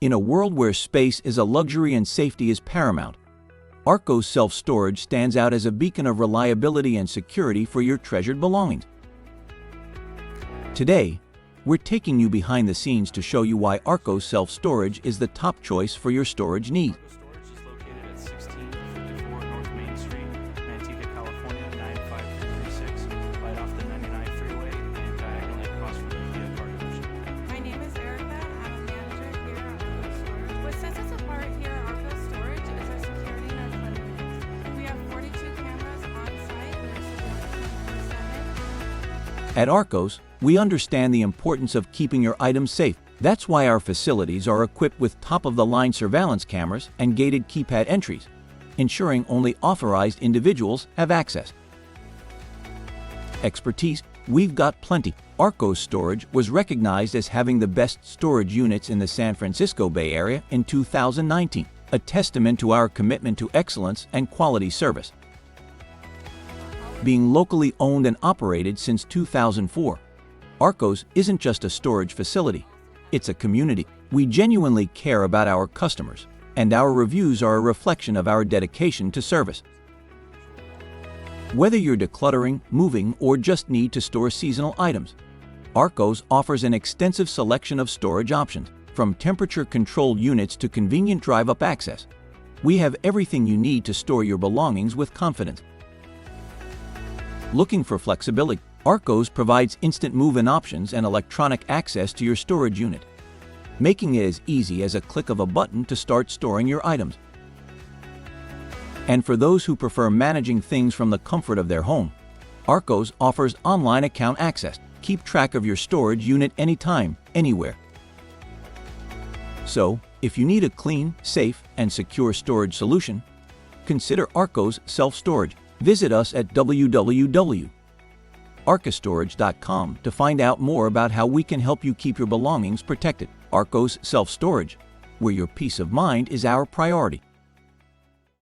In a world where space is a luxury and safety is paramount, Arcos self-storage stands out as a beacon of reliability and security for your treasured belongings. Today, we're taking you behind the scenes to show you why Arcos self-storage is the top choice for your storage needs. Arco storage is located at 1654 North Main Street, Manteca, California, 95336, right off the 99 freeway and diagonally across from the Kia car dealership. My name is Erica, and I'm a manager here at Arcos Storage. What sets us apart here at Arcos Storage is our security and our cleanliness. We have 42 cameras on site with our security 24/7. At Arcos, we understand the importance of keeping your items safe. That's why our facilities are equipped with top-of-the-line surveillance cameras and gated keypad entries, ensuring only authorized individuals have access. Expertise, we've got plenty. Arcos Storage was recognized as having the best storage units in the San Francisco Bay Area in 2019, a testament to our commitment to excellence and quality service. Being locally owned and operated since 2004, Arcos isn't just a storage facility, it's a community. We genuinely care about our customers, and our reviews are a reflection of our dedication to service. Whether you're decluttering, moving, or just need to store seasonal items, Arcos offers an extensive selection of storage options, from temperature-controlled units to convenient drive-up access. We have everything you need to store your belongings with confidence. Looking for flexibility? Arcos provides instant move-in options and electronic access to your storage unit, making it as easy as a click of a button to start storing your items. And for those who prefer managing things from the comfort of their home, Arcos offers online account access. Keep track of your storage unit anytime, anywhere. So, if you need a clean, safe, and secure storage solution, consider Arcos Self-Storage. Visit us at www.arcostorage.com to find out more about how we can help you keep your belongings protected. Arcos Self-Storage, where your peace of mind is our priority.